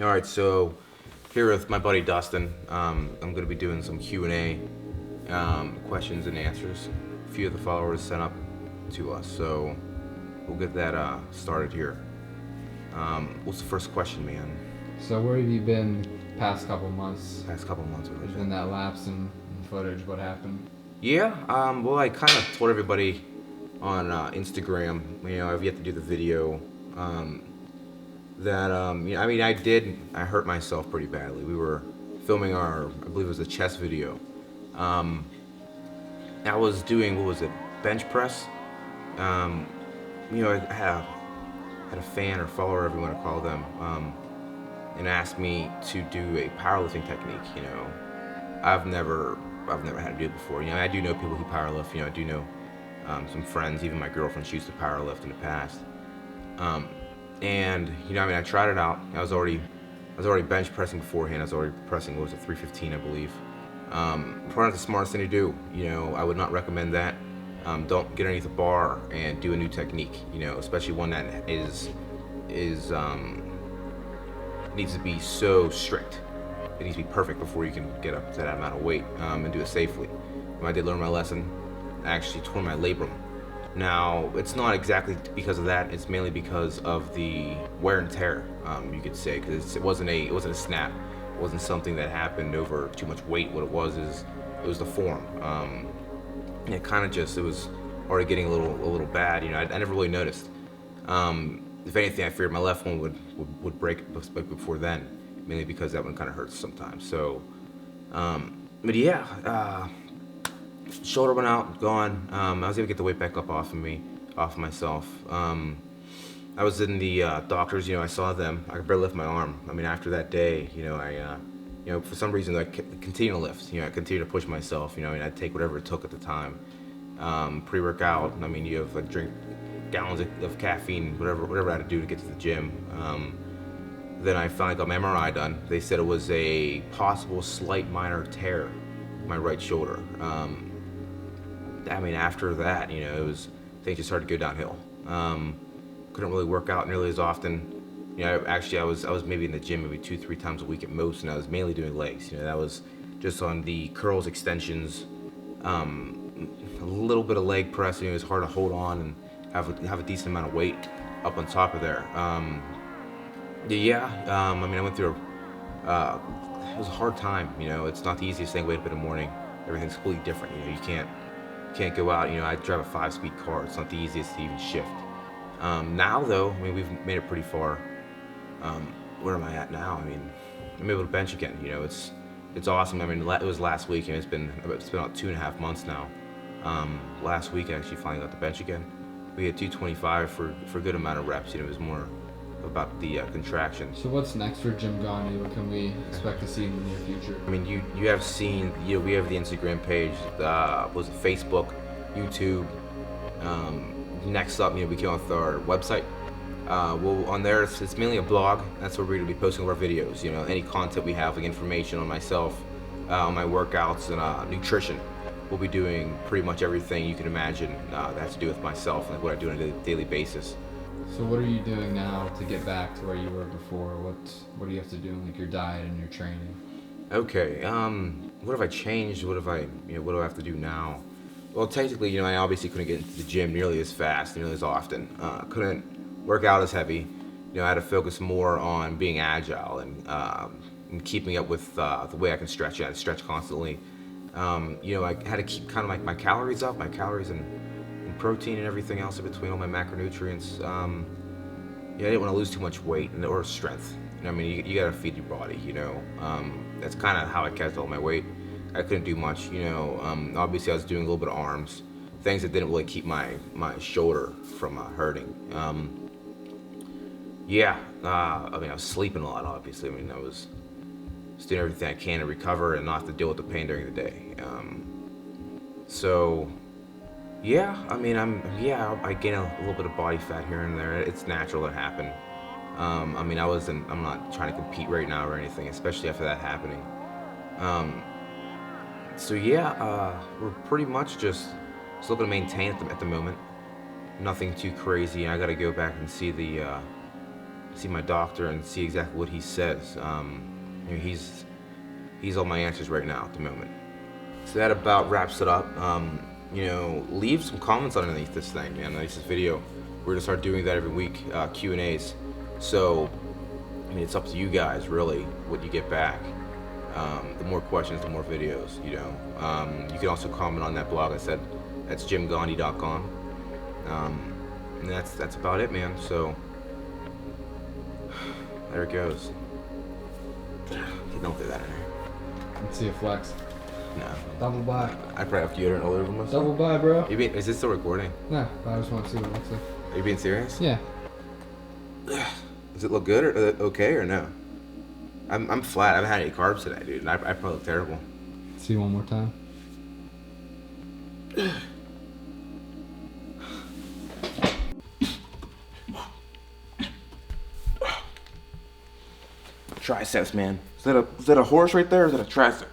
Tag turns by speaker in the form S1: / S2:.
S1: All right, so here with my buddy Dustin, I'm going to be doing some Q&A, questions and answers. A few of the followers sent up to us, so we'll get that started here. What's the first question, man?
S2: So where have you been past couple months?
S1: Past couple months, what
S2: There's
S1: was
S2: been
S1: it?
S2: that lapse in footage. What happened?
S1: Yeah, well, I kind of told everybody on Instagram, I've yet to do the video, that, I hurt myself pretty badly. We were filming I believe it was a chest video. Um, I was doing, what was it, bench press? Um, I had a fan or follower, whatever you want to call them, and asked me to do a powerlifting technique. I've never had to do it before. I do know people who powerlift. I do know some friends, even my girlfriend, she used to powerlift in the past. Um, and I tried it out. I was already bench pressing beforehand. I was already pressing, what was it, 315, I believe. Probably not the smartest thing to do. I would not recommend that. Don't get underneath the bar and do a new technique. Especially one that is needs to be so strict. It needs to be perfect before you can get up to that amount of weight and do it safely. When I did learn my lesson, I actually tore my labrum. Now, it's not exactly because of that. It's mainly because of the wear and tear, you could say, because it wasn't a snap. It wasn't something that happened over too much weight. What it was is it was the form. And it was already getting a little bad. I never really noticed. If anything, I feared my left one would break before then, mainly because that one kind of hurts sometimes. So, but yeah. Shoulder went out, gone. I was able to get the weight back up off of myself. I was in the doctors. I saw them. I could barely lift my arm. After that day, for some reason, I continued to lift. I continued to push myself. I'd take whatever it took at the time. Pre-workout. You have drink gallons of caffeine, whatever I had to do to get to the gym. Then I finally got my MRI done. They said it was a possible slight minor tear in my right shoulder. After that, things just started to go downhill. Couldn't really work out nearly as often. I was maybe in the gym maybe 2-3 times a week at most, and I was mainly doing legs. That was just on the curls, extensions, a little bit of leg press. It was hard to hold on and have a decent amount of weight up on top of there. I went through. It was a hard time. It's not the easiest thing. Wake up in the morning, everything's completely different. You can't go out. I drive a 5-speed car. It's not the easiest to even shift. Now though, we've made it pretty far. Where am I at now? I'm able to bench again. It's awesome. It was last week, and it's been about 2.5 months now. Last week I actually finally got the bench again. We had 225 for a good amount of reps. It was more about the contractions.
S2: So what's next for Gym Gandhi? What can we expect to see in the near future?
S1: You have seen, we have the Instagram page, was it Facebook, YouTube. Next up, we came with our website. On there, it's mainly a blog. That's where we're going to be posting our videos. Any content we have, like information on myself, on my workouts and nutrition. We'll be doing pretty much everything you can imagine that has to do with myself and what I do on a daily basis.
S2: So what are you doing now to get back to where you were before? What do you have to do in your diet and your training?
S1: Okay. What have I changed? What do I have to do now? Well, technically, I obviously couldn't get into the gym nearly as fast, nearly as often. Couldn't work out as heavy. I had to focus more on being agile and keeping up with the way I can stretch. I had to stretch constantly. I had to keep kind of like my calories up, and protein and everything else in between, all my macronutrients. I didn't want to lose too much weight or strength. You gotta feed your body. That's kind of how I kept all my weight. I couldn't do much. Obviously I was doing a little bit of arms, things that didn't really keep my shoulder from hurting. I was sleeping a lot. Obviously, I was doing everything I can to recover and not have to deal with the pain during the day. I gain a little bit of body fat here and there. It's natural to happen. I'm not trying to compete right now or anything, especially after that happening. We're pretty much just looking to maintain at the moment. Nothing too crazy. I got to go back and see see my doctor and see exactly what he says. You know, he's all my answers right now at the moment. So that about wraps it up. You know, leave some comments underneath this thing, man. Underneath this video, we're gonna start doing that every week, Q&As. So, I mean, it's up to you guys, really, what you get back. The more questions, the more videos, you know. You can also comment on that blog I said. That's gymgandhi.com. And that's about it, man. So, there it goes. Don't do that in here.
S2: Let's see a flex.
S1: No.
S2: Double buy.
S1: I probably have deodorant all over myself.
S2: Double buy, bro.
S1: Is this still recording?
S2: Nah, I just want to see what it looks like.
S1: Are you being serious?
S2: Yeah.
S1: Does it look good or okay or no? I'm flat. I haven't had any carbs today, dude. And I probably look terrible.
S2: See one more time.
S1: Triceps, man. Is that a horse right there or is that a tricep?